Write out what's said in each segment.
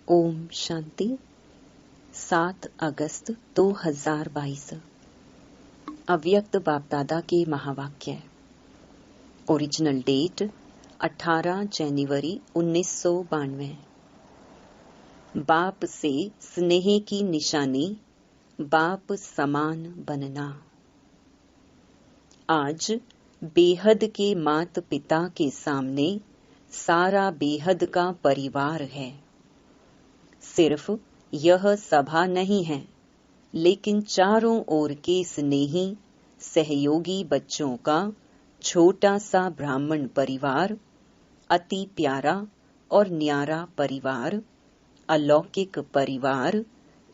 ओम शांति। 7 अगस्त 2022। अव्यक्त बापदादा के महावाक्य। ओरिजिनल डेट 18 जनवरी 1992। बाप से स्नेह की निशानी, बाप समान बनना। आज बेहद के माता पिता के सामने सारा बेहद का परिवार है। सिर्फ यह सभा नहीं है, लेकिन चारों ओर के स्नेही सहयोगी बच्चों का छोटा सा ब्राह्मण परिवार, अति प्यारा और न्यारा परिवार, अलौकिक परिवार,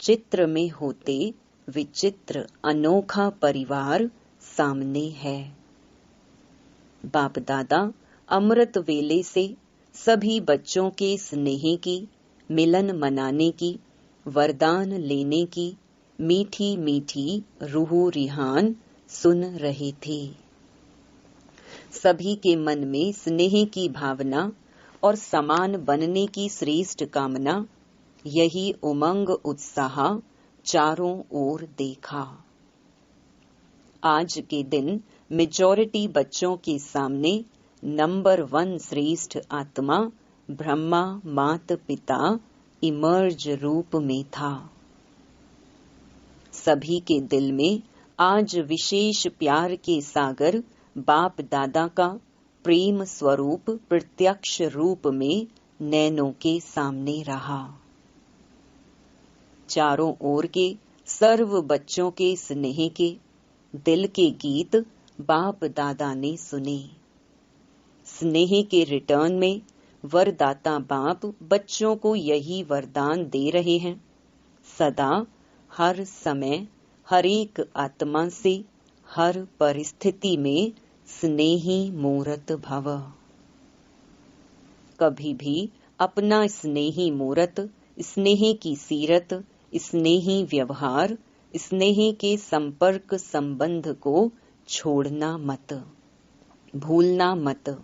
चित्र में होते विचित्र अनोखा परिवार सामने है। बाप दादा अमृत वेले से सभी बच्चों के स्नेह की, मिलन मनाने की, वरदान लेने की मीठी मीठी रूह रिहान सुन रहे थे। सभी के मन में स्नेह की भावना और समान बनने की श्रेष्ठ कामना, यही उमंग उत्साह चारों ओर देखा। आज के दिन मेजॉरिटी बच्चों के सामने नंबर 1 श्रेष्ठ आत्मा ब्रह्मा माता पिता इमर्ज रूप में था। सभी के दिल में आज विशेष प्यार के सागर बाप दादा का प्रेम स्वरूप प्रत्यक्ष रूप में नैनों के सामने रहा। चारों ओर के सर्व बच्चों के स्नेह के दिल के गीत बाप दादा ने सुने। स्नेह के रिटर्न में वरदाता बाप बच्चों को यही वरदान दे रहे हैं, सदा हर समय हर एक आत्मा से हर परिस्थिति में स्नेही मूरत भव। कभी भी अपना स्नेही मूरत, स्नेह की सीरत, स्नेही व्यवहार, स्नेह के संपर्क संबंध को छोड़ना मत, भूलना मत।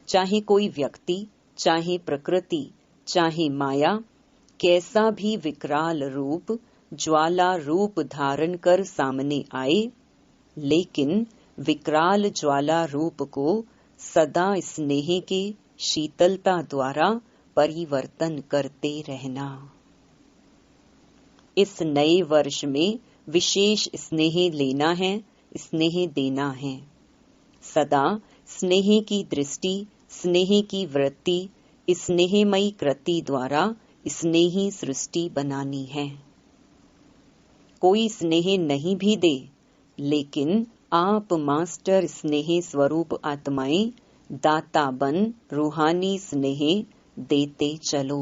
चाहे कोई व्यक्ति, चाहे प्रकृति, चाहे माया, कैसा भी विकराल रूप, ज्वाला रूप धारण कर सामने आए, लेकिन विकराल ज्वाला रूप को सदा स्नेह के शीतलता द्वारा परिवर्तन करते रहना। इस नए वर्ष में विशेष स्नेह लेना है, स्नेह देना है। सदा स्नेह की दृष्टि, स्नेह की वृत्ति, स्नेहमयी कृति द्वारा स्नेही सृष्टि बनानी है। कोई स्नेह नहीं भी दे, लेकिन आप मास्टर स्नेह स्वरूप आत्माएं दाता बन रूहानी स्नेह देते चलो।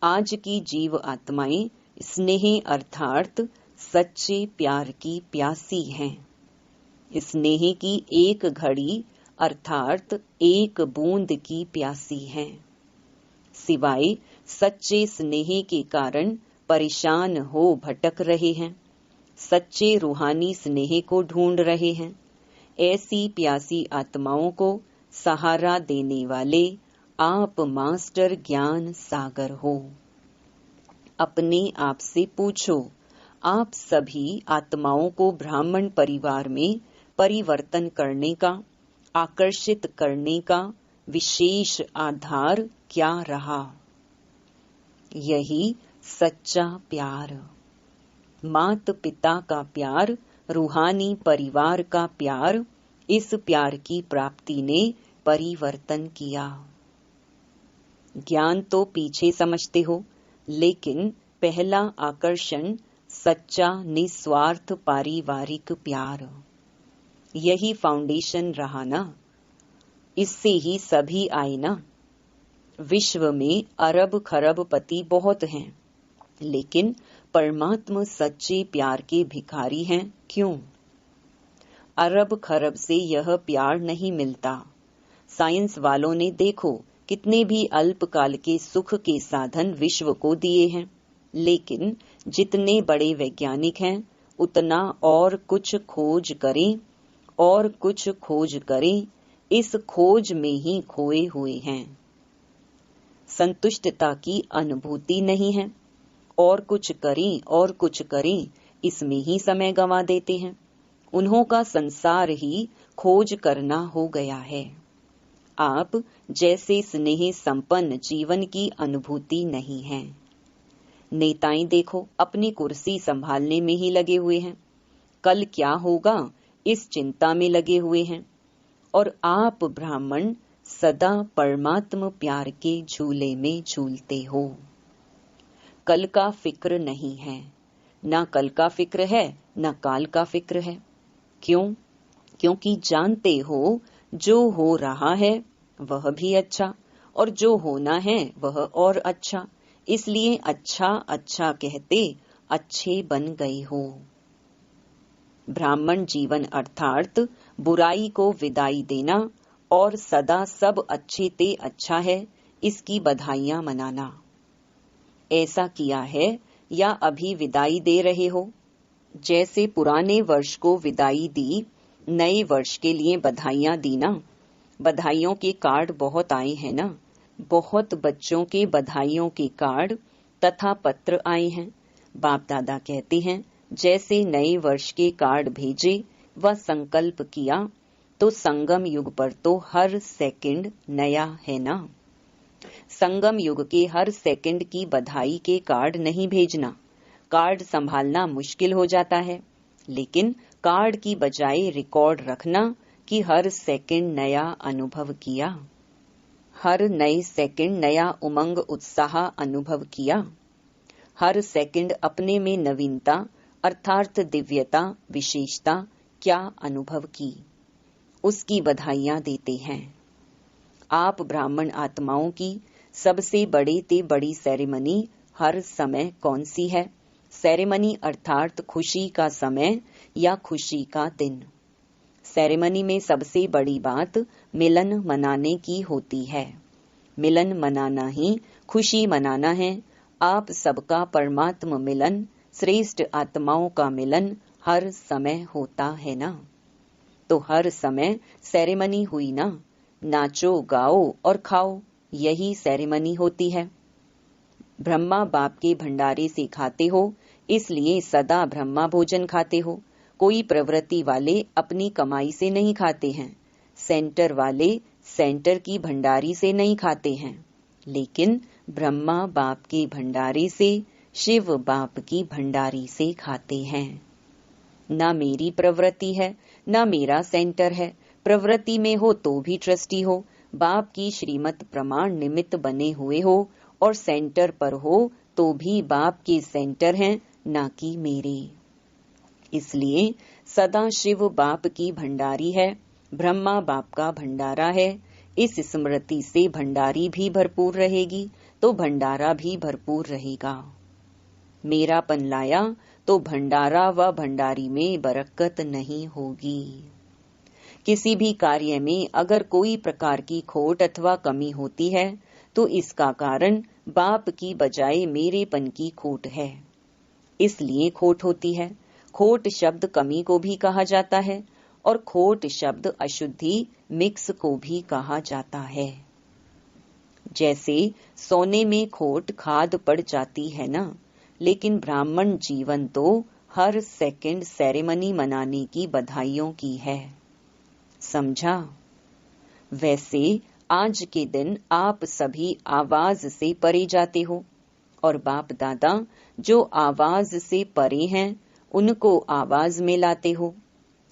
आज की जीव आत्माएं स्नेह अर्थात सच्चे प्यार की प्यासी हैं। स्नेह की एक घड़ी अर्थात एक बूंद की प्यासी हैं। सिवाय सच्चे स्नेह के कारण परेशान हो भटक रहे हैं, सच्चे रूहानी स्नेह को ढूंढ रहे हैं। ऐसी प्यासी आत्माओं को सहारा देने वाले आप मास्टर ज्ञान सागर हो। अपने आप से पूछो, आप सभी आत्माओं को ब्राह्मण परिवार में परिवर्तन करने का, आकर्षित करने का विशेष आधार क्या रहा? यही सच्चा प्यार, माता पिता का प्यार, रूहानी परिवार का प्यार। इस प्यार की प्राप्ति ने परिवर्तन किया। ज्ञान तो पीछे समझते हो, लेकिन पहला आकर्षण सच्चा निस्वार्थ पारिवारिक प्यार, यही फाउंडेशन रहा ना। इससे ही सभी आए ना। विश्व में अरब खरब पति बहुत हैं, लेकिन परमात्मा सच्चे प्यार के भिखारी हैं। क्यों? अरब खरब से यह प्यार नहीं मिलता। साइंस वालों ने देखो कितने भी अल्पकाल के सुख के साधन विश्व को दिए हैं, लेकिन जितने बड़े वैज्ञानिक हैं उतना और कुछ खोज करें और कुछ खोज करें, इस खोज में ही खोए हुए हैं। संतुष्टता की अनुभूति नहीं है। और कुछ करें इसमें ही समय गंवा देते हैं। उन्हों का संसार ही खोज करना हो गया है। आप जैसे स्नेह संपन्न जीवन की अनुभूति नहीं है। नेताएं देखो अपनी कुर्सी संभालने में ही लगे हुए हैं, कल क्या होगा इस चिंता में लगे हुए हैं। और आप ब्राह्मण सदा परमात्म प्यार के झूले में झूलते हो। कल का फिक्र नहीं है, ना कल का फिक्र है ना काल का फिक्र है। क्यों? क्योंकि जानते हो जो हो रहा है वह भी अच्छा और जो होना है वह और अच्छा, इसलिए अच्छा अच्छा कहते अच्छे बन गए हो। ब्राह्मण जीवन अर्थात बुराई को विदाई देना और सदा सब अच्छे ते अच्छा है, इसकी बधाइयां मनाना। ऐसा किया है या अभी विदाई दे रहे हो? जैसे पुराने वर्ष को विदाई दी, नए वर्ष के लिए बधाइयां दी ना। बधाइयों के कार्ड बहुत आए हैं ना, बहुत बच्चों के बधाइयों के कार्ड तथा पत्र आए हैं। बाप दादा कहते हैं जैसे नए वर्ष के कार्ड भेजे व संकल्प किया, तो संगम युग पर तो हर सेकंड नया है ना। संगम युग के हर सेकंड की बधाई के कार्ड नहीं भेजना। कार्ड संभालना मुश्किल हो जाता है, लेकिन कार्ड की बजाय रिकॉर्ड रखना कि हर सेकंड नया अनुभव किया, हर नए सेकंड नया उमंग उत्साह अनुभव किया, हर सेकंड अपने में नवीनता अर्थात दिव्यता विशेषता क्या अनुभव की, उसकी बधाइयां देते हैं। आप ब्राह्मण आत्माओं की सबसे बड़े ते बड़ी सेरेमनी हर समय कौन सी है? सेरेमनी अर्थात खुशी का समय या खुशी का दिन। सेरेमनी में सबसे बड़ी बात मिलन मनाने की होती है। मिलन मनाना ही खुशी मनाना है। आप सबका परमात्म मिलन, श्रेष्ठ आत्माओं का मिलन हर समय होता है ना। तो हर समय सेरेमनी हुई ना। नाचो गाओ और खाओ, यही सेरेमनी होती है। ब्रह्मा बाप के भंडारे से खाते हो, इसलिए सदा ब्रह्मा भोजन खाते हो। कोई प्रवृत्ति वाले अपनी कमाई से नहीं खाते हैं, सेंटर वाले सेंटर की भंडारी से नहीं खाते हैं, लेकिन ब्रह्मा बाप के भंडारे से, शिव बाप की भंडारी से खाते हैं। ना मेरी प्रवृत्ति है ना मेरा सेंटर है। प्रवृत्ति में हो तो भी ट्रस्टी हो, बाप की श्रीमत प्रमाण निमित्त बने हुए हो, और सेंटर पर हो तो भी बाप के सेंटर हैं, ना कि मेरे। इसलिए सदा शिव बाप की भंडारी है, ब्रह्मा बाप का भंडारा है। इस स्मृति से भंडारी भी भरपूर रहेगी तो भंडारा भी भरपूर रहेगा। मेरापन लाया तो भंडारा व भंडारी में बरकत नहीं होगी। किसी भी कार्य में अगर कोई प्रकार की खोट अथवा कमी होती है तो इसका कारण बाप की बजाय मेरेपन की खोट है, इसलिए खोट होती है। खोट शब्द कमी को भी कहा जाता है और खोट शब्द अशुद्धि मिक्स को भी कहा जाता है। जैसे सोने में खोट खाद पड़ जाती है ना, लेकिन ब्राह्मण जीवन तो हर सेकंड सेरेमनी मनाने की बधाइयों की है। समझा? वैसे आज के दिन आप सभी आवाज से परे जाते हो और बाप दादा जो आवाज से परे हैं उनको आवाज में लाते हो।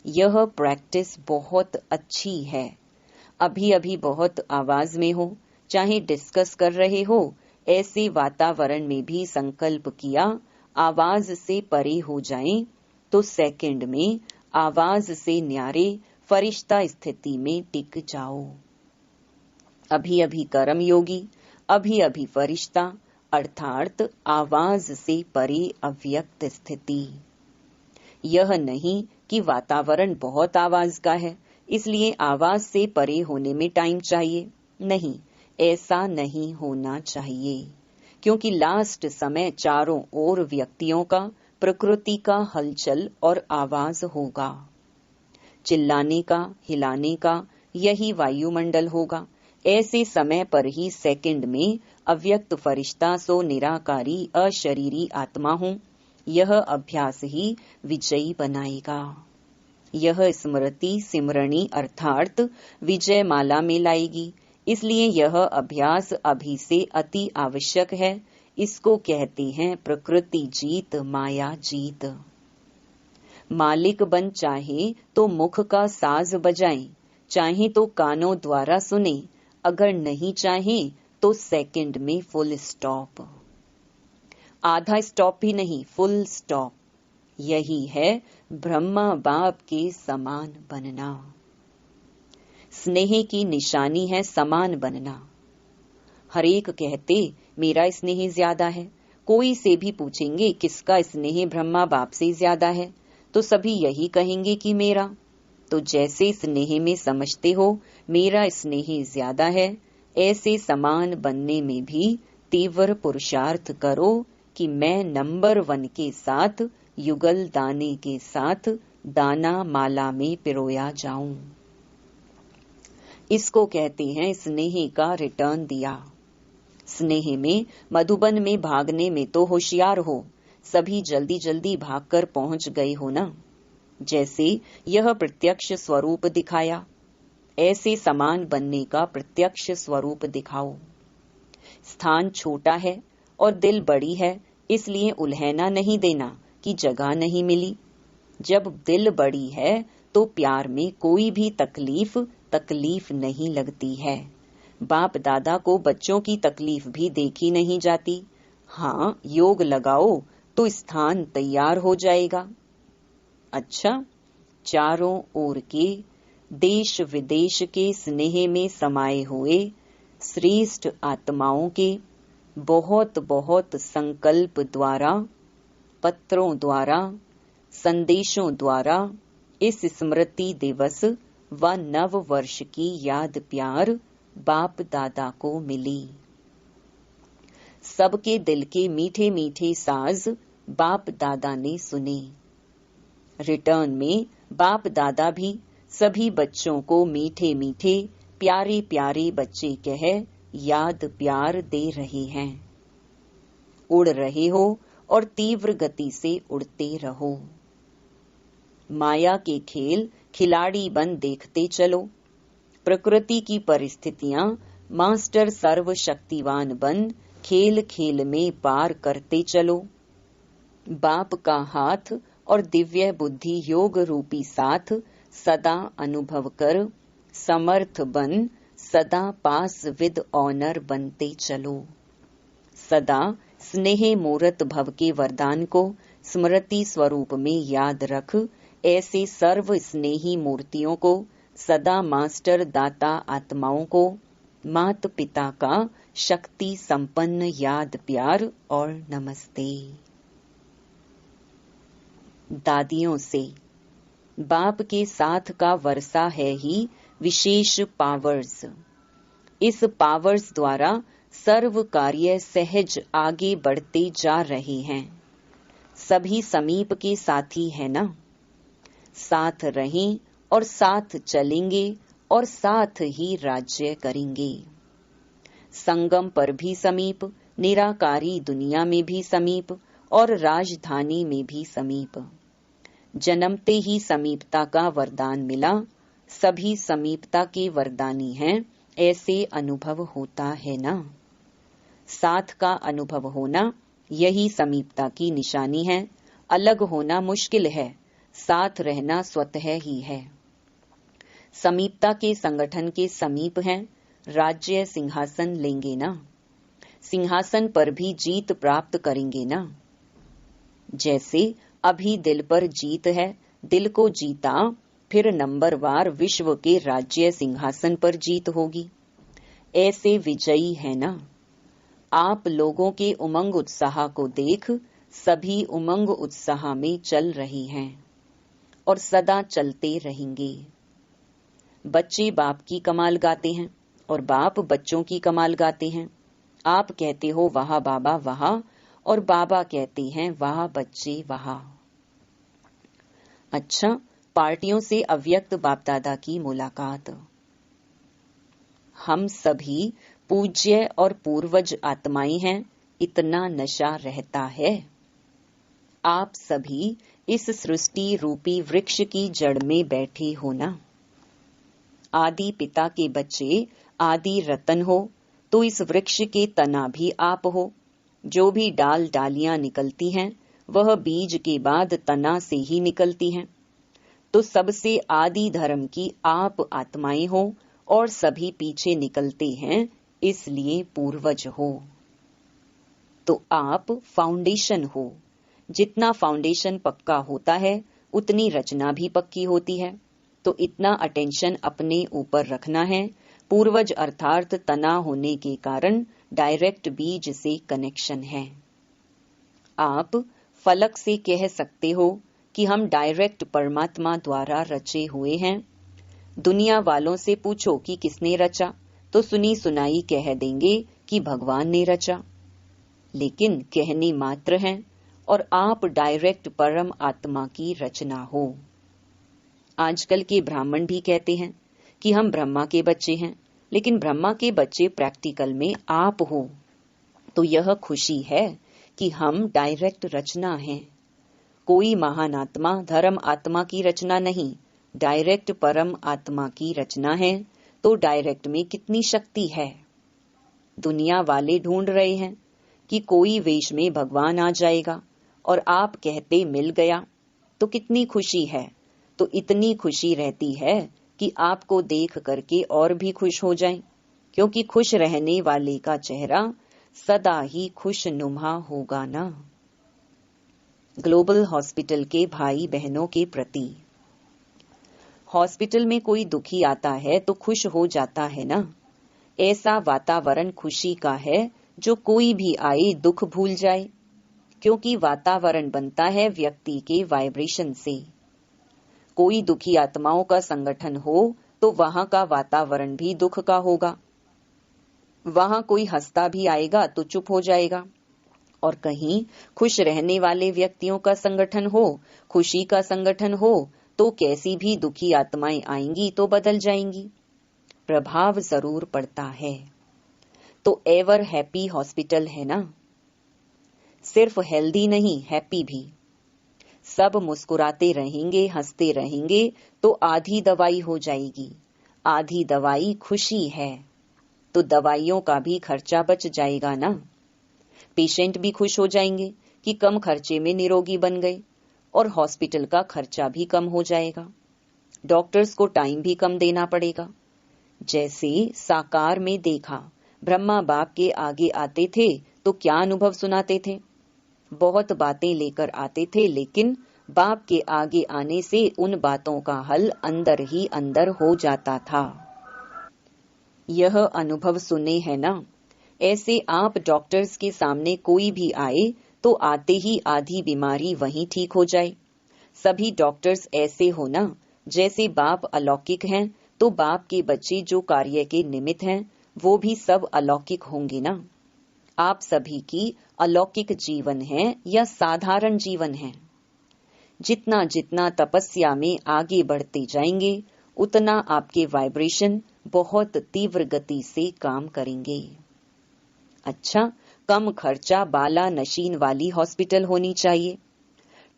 यह प्रैक्टिस बहुत अच्छी है। अभी अभी बहुत आवाज में हो, चाहे डिस्कस कर रहे हो, ऐसे वातावरण में भी संकल्प किया आवाज से परे हो जाएं, तो सेकंड में आवाज से न्यारे फरिश्ता स्थिति में टिक जाओ। अभी अभी कर्म योगी, अभी अभी फरिश्ता, अर्थात आवाज से परे अव्यक्त स्थिति। यह नहीं कि वातावरण बहुत आवाज का है इसलिए आवाज से परे होने में टाइम चाहिए। नहीं, ऐसा नहीं होना चाहिए, क्योंकि लास्ट समय चारों ओर व्यक्तियों का, प्रकृति का हलचल और आवाज होगा। चिल्लाने का, हिलाने का, यही वायुमंडल होगा। ऐसे समय पर ही सेकंड में अव्यक्त फरिश्ता सो निराकारी अशरीरी आत्मा हूँ, यह अभ्यास ही विजयी बनाएगा। यह स्मृति सिमरणी अर्थात विजय माला में लाएगी। इसलिए यह अभ्यास अभी से अति आवश्यक है। इसको कहते हैं प्रकृति जीत, माया जीत। मालिक बन चाहे तो मुख का साज बजाएं, चाहे तो कानों द्वारा सुने, अगर नहीं चाहे तो सेकंड में फुल स्टॉप। आधा स्टॉप भी नहीं, फुल स्टॉप। यही है ब्रह्मा बाप के समान बनना। स्नेह की निशानी है समान बनना। हरेक कहते मेरा स्नेह ज्यादा है। कोई से भी पूछेंगे किसका स्नेह ब्रह्मा बाप से ज्यादा है, तो सभी यही कहेंगे कि मेरा। तो जैसे स्नेह में समझते हो मेरा स्नेह ज्यादा है, ऐसे समान बनने में भी तीव्र पुरुषार्थ करो कि मैं नंबर 1 के साथ युगल दाने के साथ दाना माला में पिरोया जाऊं। इसको कहते हैं स्नेह का रिटर्न दिया। स्नेह में मधुबन में भागने में तो होशियार हो, सभी जल्दी जल्दी भागकर पहुंच गए हो ना। जैसे यह प्रत्यक्ष स्वरूप दिखाया, ऐसे समान बनने का प्रत्यक्ष स्वरूप दिखाओ। स्थान छोटा है और दिल बड़ी है, इसलिए उल्हैना नहीं देना कि जगह नहीं मिली। जब दिल बड़ी है तो प्यार में कोई भी तकलीफ नहीं लगती है। बाप दादा को बच्चों की तकलीफ भी देखी नहीं जाती। हाँ, योग लगाओ तो स्थान तैयार हो जाएगा। अच्छा, चारों ओर के देश विदेश के स्नेह में समाये हुए श्रेष्ठ आत्माओं के बहुत बहुत संकल्प द्वारा, पत्रों द्वारा, संदेशों द्वारा इस स्मृति दिवस व नव वर्ष की याद प्यार बाप दादा को मिली। सबके दिल के मीठे मीठे साज बाप दादा ने सुने। रिटर्न में बाप दादा भी सभी बच्चों को मीठे मीठे प्यारे प्यारे बच्चे कह याद प्यार दे रहे हैं। उड़ रहे हो और तीव्र गति से उड़ते रहो। माया के खेल खिलाड़ी बन देखते चलो। प्रकृति की परिस्थितियां मास्टर सर्वशक्तिवान बन खेल खेल में पार करते चलो। बाप का हाथ और दिव्य बुद्धि योग रूपी साथ सदा अनुभव कर समर्थ बन सदा पास विद ऑनर बनते चलो। सदा स्नेह मूर्त भव के वरदान को स्मृति स्वरूप में याद रख। ऐसे सर्व स्नेही मूर्तियों को, सदा मास्टर दाता आत्माओं को मात पिता का शक्ति संपन्न याद प्यार और नमस्ते। दादियों से बाप के साथ का वर्षा है ही विशेष पावर्स। इस पावर्स द्वारा सर्व कार्य सहज आगे बढ़ते जा रहे हैं। सभी समीप के साथी है ना। साथ रहें और साथ चलेंगे और साथ ही राज्य करेंगे। संगम पर भी समीप, निराकारी दुनिया में भी समीप और राजधानी में भी समीप। जन्मते ही समीपता का वरदान मिला। सभी समीपता के वरदानी हैं, ऐसे अनुभव होता है ना। साथ का अनुभव होना यही समीपता की निशानी है। अलग होना मुश्किल है, साथ रहना स्वतः ही है। समीपता के संगठन के समीप हैं, राज्य सिंहासन लेंगे ना। सिंहासन पर भी जीत प्राप्त करेंगे ना। जैसे अभी दिल पर जीत है, दिल को जीता, फिर नंबरवार विश्व के राज्य सिंहासन पर जीत होगी। ऐसे विजयी है ना। आप लोगों के उमंग उत्साह को देख सभी उमंग उत्साह में चल रही हैं और सदा चलते रहेंगे। बच्चे बाप की कमाल गाते हैं और बाप बच्चों की कमाल गाते हैं। आप कहते हो वाह बाबा वाह, और बाबा कहते हैं वाह बच्चे वाह। अच्छा, पार्टियों से अव्यक्त बाप दादा की मुलाकात। हम सभी पूज्य और पूर्वज आत्माएं हैं, इतना नशा रहता है। आप सभी इस सृष्टि रूपी वृक्ष की जड़ में बैठे हो ना। आदि पिता के बच्चे आदि रतन हो, तो इस वृक्ष के तना भी आप हो। जो भी डाल डालियां निकलती हैं, वह बीज के बाद तना से ही निकलती हैं। तो सबसे आदि धर्म की आप आत्माएं हो और सभी पीछे निकलते हैं, इसलिए पूर्वज हो। तो आप फाउंडेशन हो। जितना फाउंडेशन पक्का होता है, उतनी रचना भी पक्की होती है। तो इतना अटेंशन अपने ऊपर रखना है। पूर्वज अर्थात तना होने के कारण डायरेक्ट बीज से कनेक्शन है। आप फलक से कह सकते हो कि हम डायरेक्ट परमात्मा द्वारा रचे हुए हैं। दुनिया वालों से पूछो कि किसने रचा, तो सुनी सुनाई कह देंगे कि भगवान ने रचा, लेकिन कहने मात्र हैं। और आप डायरेक्ट परम आत्मा की रचना हो। आजकल के ब्राह्मण भी कहते हैं कि हम ब्रह्मा के बच्चे हैं, लेकिन ब्रह्मा के बच्चे प्रैक्टिकल में आप हो। तो यह खुशी है कि हम डायरेक्ट रचना हैं। कोई महान आत्मा धर्म आत्मा की रचना नहीं, डायरेक्ट परम आत्मा की रचना है। तो डायरेक्ट में कितनी शक्ति है। दुनिया वाले ढूंढ रहे हैं कि कोई वेश में भगवान आ जाएगा, और आप कहते मिल गया, तो कितनी खुशी है। तो इतनी खुशी रहती है कि आपको देख करके और भी खुश हो जाएं, क्योंकि खुश रहने वाले का चेहरा सदा ही खुशनुमा होगा ना। ग्लोबल हॉस्पिटल के भाई बहनों के प्रति, हॉस्पिटल में कोई दुखी आता है तो खुश हो जाता है ना। ऐसा वातावरण खुशी का है जो कोई भी आए दुख भूल जाए, क्योंकि वातावरण बनता है व्यक्ति के वाइब्रेशन से। कोई दुखी आत्माओं का संगठन हो तो वहां का वातावरण भी दुख का होगा। वहां कोई हंसता भी आएगा तो चुप हो जाएगा, और कहीं खुश रहने वाले व्यक्तियों का संगठन हो, खुशी का संगठन हो, तो कैसी भी दुखी आत्माएं आएंगी तो बदल जाएंगी। प्रभाव जरूर पड़ता है। तो एवर हैप्पी हॉस्पिटल है ना। सिर्फ हेल्दी नहीं, हैप्पी भी। सब मुस्कुराते रहेंगे, हंसते रहेंगे, तो आधी दवाई हो जाएगी। आधी दवाई खुशी है, तो दवाइयों का भी खर्चा बच जाएगा ना। पेशेंट भी खुश हो जाएंगे कि कम खर्चे में निरोगी बन गए, और हॉस्पिटल का खर्चा भी कम हो जाएगा। डॉक्टर्स को टाइम भी कम देना पड़ेगा। जैसे साकार में देखा, ब्रह्मा बाप के आगे आते थे तो क्या अनुभव सुनाते थे। बहुत बातें लेकर आते थे, लेकिन बाप के आगे आने से उन बातों का हल अंदर ही अंदर हो जाता था। यह अनुभव सुने है ना। ऐसे आप डॉक्टर्स के सामने कोई भी आए तो आते ही आधी बीमारी वहीं ठीक हो जाए। सभी डॉक्टर्स ऐसे हो ना, जैसे बाप अलौकिक हैं, तो बाप के बच्चे जो कार्य के निमित्त हैं, वो भी सब अलौकिक होंगे ना। आप सभी की अलौकिक जीवन है या साधारण जीवन है। जितना जितना तपस्या में आगे बढ़ते जाएंगे, उतना आपके वाइब्रेशन बहुत तीव्र गति से काम करेंगे। अच्छा, कम खर्चा बाला नशीन वाली हॉस्पिटल होनी चाहिए।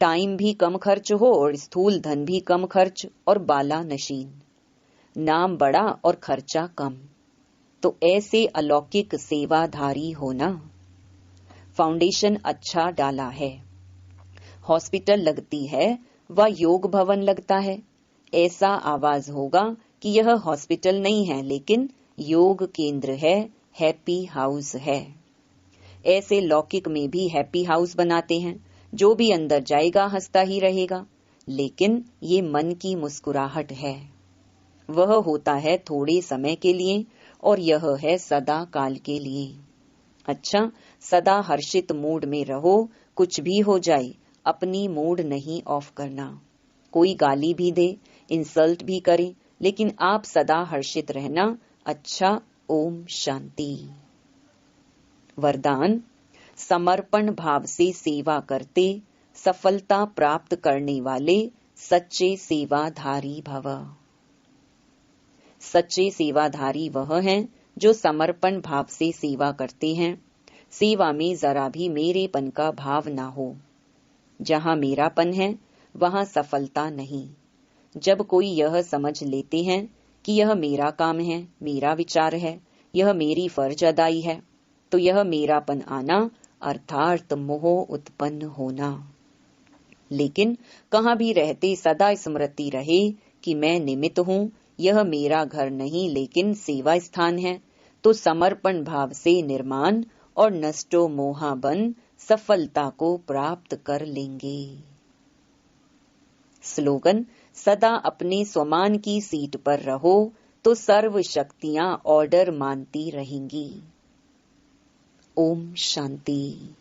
टाइम भी कम खर्च हो और स्थूल धन भी कम खर्च और बाला नशीन। नाम बड़ा और खर्चा कम। तो ऐसे अलौकिक सेवाधारी होना। फाउंडेशन अच्छा डाला है। हॉस्पिटल लगती है व योग भवन लगता है, ऐसा आवाज होगा कि यह हॉस्पिटल नहीं है, लेकिन योग केंद्र है, हैप्पी हाउस है। ऐसे लौकिक में भी हैप्पी हाउस बनाते हैं। जो भी अंदर जाएगा हंसता ही रहेगा, लेकिन ये मन की मुस्कुराहट है। वह होता है थोड़े समय के लिए, और यह है सदा काल के लिए। अच्छा, सदा हर्षित मूड में रहो। कुछ भी हो जाए, अपनी मूड नहीं ऑफ करना। कोई गाली भी दे, इंसल्ट भी करे, लेकिन आप सदा हर्षित रहना। अच्छा, ओम शांति। वरदान, समर्पण भाव से सेवा करते सफलता प्राप्त करने वाले सच्चे सेवाधारी भव। सच्चे सेवाधारी वह हैं जो समर्पण भाव से सेवा करते हैं, सेवा में जरा भी मेरेपन का भाव ना हो। जहाँ मेरापन है वहाँ सफलता नहीं। जब कोई यह समझ लेते हैं कि यह मेरा काम है, मेरा विचार है, यह मेरी फर्ज अदाई है, तो यह मेरापन आना अर्थात मोह उत्पन्न होना। लेकिन कहाँ भी रहते सदा स्मृति रहे कि मैं निमित्त हूँ, यह मेरा घर नहीं लेकिन सेवा स्थान है, तो समर्पण भाव से निर्माण और नष्टो मोहा बन सफलता को प्राप्त कर लेंगे। स्लोगन: सदा अपने स्वमान की सीट पर रहो तो सर्व शक्तियां ऑर्डर मानती रहेंगी। ओम शांति।